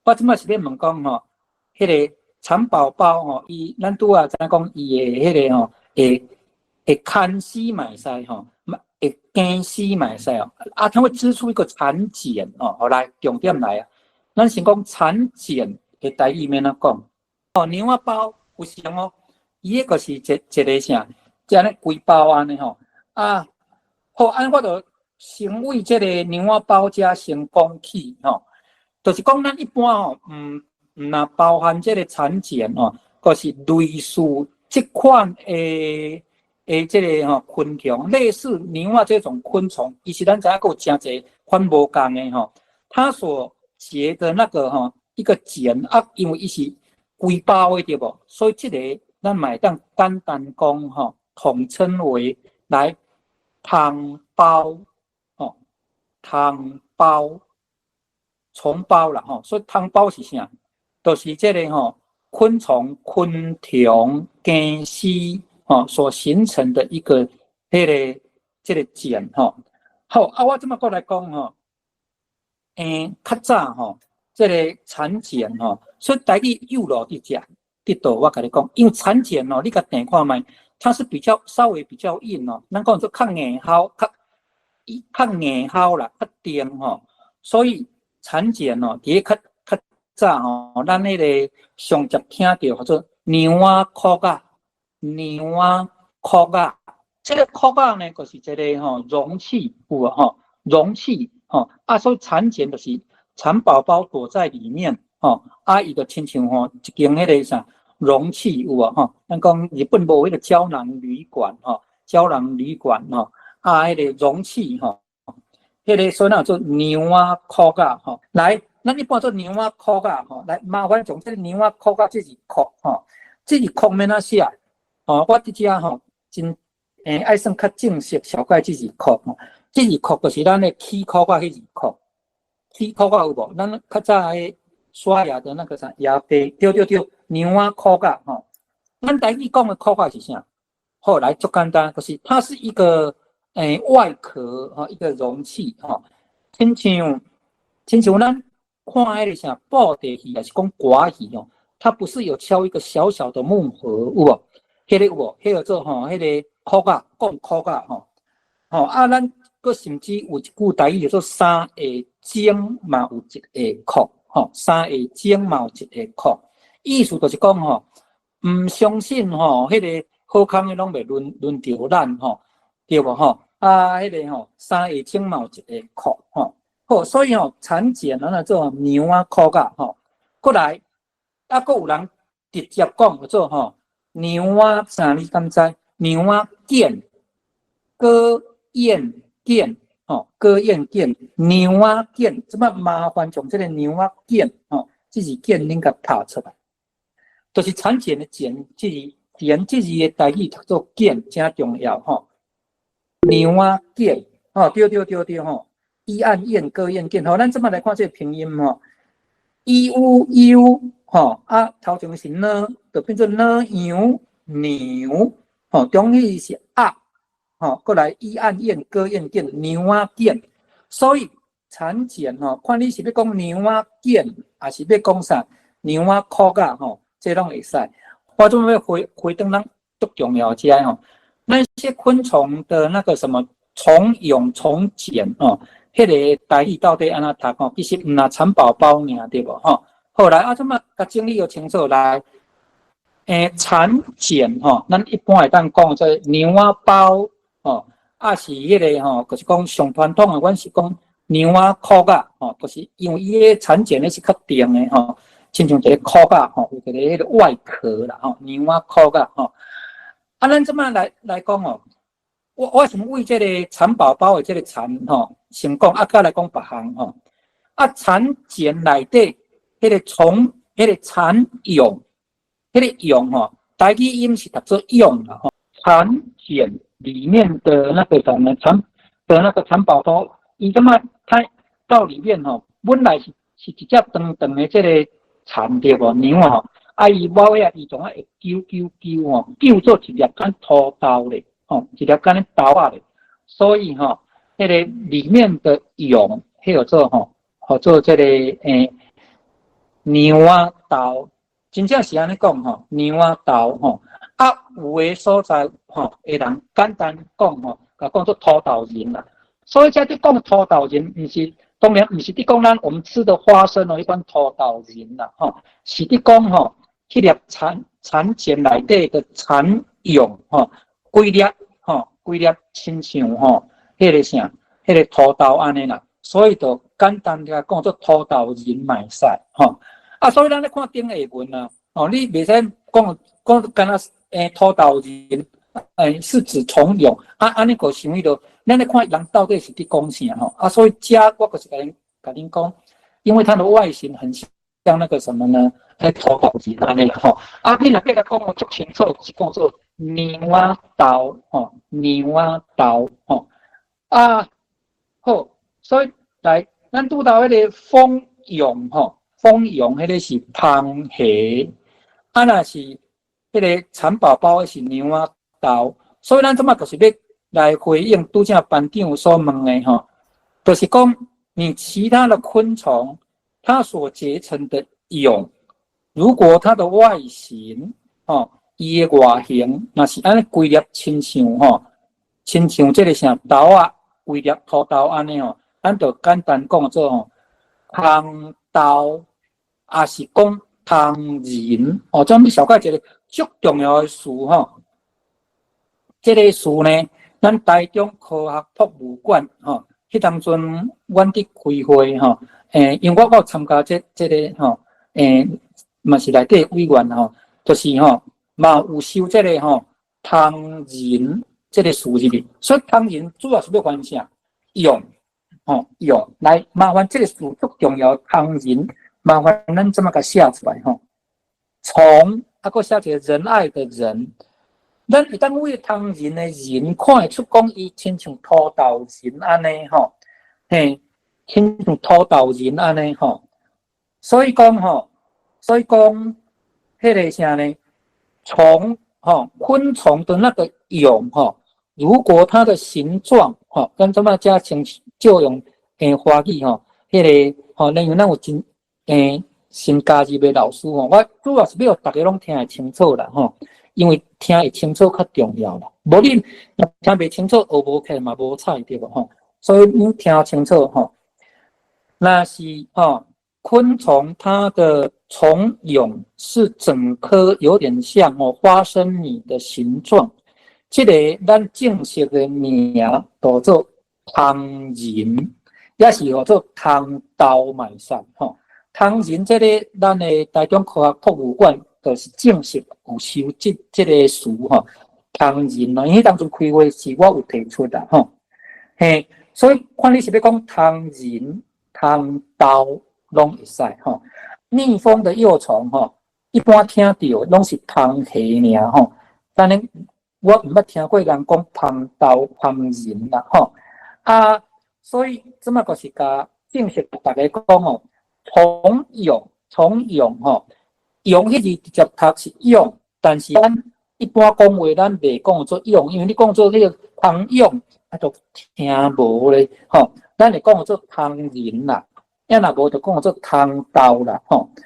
我即摆是咧问讲吼，迄个蚕宝宝吼，咱拄仔知影讲伊的迄个吼，会看丝嘛会使吼，会惊丝嘛会使哦。它会织出一个蚕茧哦。好来，重点来啊，咱先讲蚕茧的台语免怎讲哦。牛仔包有时哦，伊个就是一个啥，即安尼规包安尼吼啊。好，安我就先为即个牛仔包遮先讲起吼。就是讲，咱一般哦，若包含这个产茧哦，或是类似这款这个昆虫，类似牛啊这种昆虫，其实咱知影有真侪款无共的吼，它所结的那个一个茧啊，因为伊是规包的对不？所以这个咱买当简单讲统称为来汤包汤包。虫包啦所以汤包是啥？就是这个昆虫、昆虫、根丝所形成的一个这个茧好啊，我这么过来讲较早这个产茧所以台语幼路伫遮伫倒，我跟你讲，因为产茧你甲订看卖，它是稍微比较硬咱讲做较硬吼，较硬吼啦，较硬所以。产茧伫较早咱迄个上常听到叫做牛仔裤仔，牛仔裤仔。这个裤仔呢，就是一个容器有容器所以产茧就是蚕宝宝躲在里面伊就亲像一间迄个啥容器有咱讲日本无迄个胶囊旅馆胶囊旅馆迄个容器迄个所以叫做牛仔裤仔来，咱一般做牛仔裤仔来麻烦从这个牛仔裤仔这字裤这字裤免哪写我伫遮真爱算较正式小解这字裤这字裤就是咱的起裤仔迄字裤，起裤仔有无？咱较早的刷牙的那个啥牙杯，对，牛仔裤仔咱台语讲的裤仔是啥？后来就简单，就是它是一个。外壳一个容器亲像咱看迄个啥布袋戏还是讲歌戏它不是有敲一个小小的木盒有无？迄个有无？迄个做迄个裤仔讲裤仔咱佫甚至有一句台语叫做三下钟嘛有一下裤三下钟嘛有一下裤，意思就是讲唔相信迄个好康的拢袂轮到咱对无迄个三下钟嘛有一下裤好，所以产茧咱做牛仔裤仔过来佫有人直接讲做牛仔啥你敢知？牛仔繭、歌燕繭歌燕繭、牛仔繭，即摆麻烦从这个牛仔繭这字繭恁甲拍出来，就是产茧的茧，这茧这字的台语读做繭，真重要牛仔繭对一按燕歌燕繭咱这么来看这个拼音u 头前是呢，就变做呢羊牛中间是过来一按燕歌燕繭牛仔繭，所以产茧看你是要讲牛仔繭，还是要讲啥牛仔裤仔这拢会使。我这么回灯咱足重要起来那些昆虫的那个什么虫蛹、虫茧迄个台语到底安怎读其实唔那蚕宝宝尔对无后来这么甲整理又清楚来，产茧咱一般会当讲做牛仔包是迄个就是讲上传统的，阮是讲牛仔裤仔就是因为伊个产茧咧是较硬的亲像一个裤仔有一个迄个外壳啦牛仔裤仔咱这么来讲我想为这个蚕宝宝的这个蚕先讲再来讲别项产茧内底迄个虫迄个蚕蛹迄个蛹台语音是读做蛹啦产茧里面的那个什么蚕的那个蚕宝宝，伊这么它到里面本来是一只长长的这个蚕对无牛伊某尾伊总会揪做一粒干土豆咧一粒干豆仔咧，所以迄个里面的蛹，迄个做做这个娘仔豆，真正是安尼讲吼，娘仔豆吼。啊，有诶所在吼，会人简单讲吼，甲讲做土豆仁啦。所以在你讲土豆仁，毋是当然毋是你讲咱我们吃的花生哦，一般土豆仁啦吼，是你讲吼，迄粒产前内底的蚕蛹吼，规粒吼，规粒亲像吼，迄个啥，迄个土豆安尼啦。所以就简单甲讲做土豆仁买使吼。啊，所以咱咧看顶下文啊，哦，你袂使讲干那土豆仁，是指虫蛹啊，安尼个想迄落，咱咧看人到底是伫讲啥吼啊，所以家我就是甲恁讲，因为它的外形很像那个什么呢？土豆仁安尼吼，啊，你若要甲讲足清楚，是讲做娘仔豆吼，娘仔豆吼啊，好，所以来咱拄到迄个蜂蛹吼，蜂蛹迄个是螃蟹，啊，若是迄个蚕宝宝是娘仔豆，所以咱即马就是要来回应拄则班长所问的吼，就是讲你其他的昆虫它所结成的蛹，如果它的外形吼，伊的外形若是安尼规粒亲像吼，亲像即个啥豆啊，规粒土豆安尼吼，咱就简单讲做吼，烘豆，也是讲烘仁哦，这么小概一个足重要的词吼。这个词呢，咱台中科学博物馆吼，迄当阵阮伫开会吼，因为我有参加这个吼，嘛是内底委员吼，就是吼嘛有收这个吼汤仁这个词入去，所以汤仁主要是要翻啥用吼用来麻烦这个词足重要汤仁，麻烦咱这么个写出来吼，从啊个写一个仁爱的仁。咱一旦为汤仁的仁看会出讲，伊亲像土豆仁安尼吼，嘿，亲像土豆仁安尼吼，所以讲吼，所以讲迄个啥呢？虫吼，昆虫的那个蛹吼，如果它的形状吼，咱怎么加请就用华语吼，迄个吼，因为咱有真新加入的老师吼，我主要是要大家拢听会清楚啦吼。因为听会清楚较重要啦，无你听袂清楚，学无起嘛无彩对无吼。所以你听清楚吼，那是吼昆虫它的虫蛹是整颗有点像花生米的形状，这个咱正式的名叫做汤仁，也是叫做汤豆买散吼。汤仁这个咱的台中科学博物馆。就是正式有收这个词吼，汤仁咯，因为当初开会是我有提出的吼，嘿，所以看你是要讲汤仁、汤豆拢会使吼。蜜蜂的幼虫吼，一般听到拢是汤蟹尔吼，当然我毋捌听过人讲汤豆、汤仁啦吼啊，所以这么个是甲正式大家讲吼，虫蛹吼。蛹迄字直接读是蛹，但是咱一般讲话咱袂讲做蛹，因为你讲做迄个汤蛹，啊就听无咧吼。咱会讲做汤仁啦，要若无就讲做汤豆啦吼。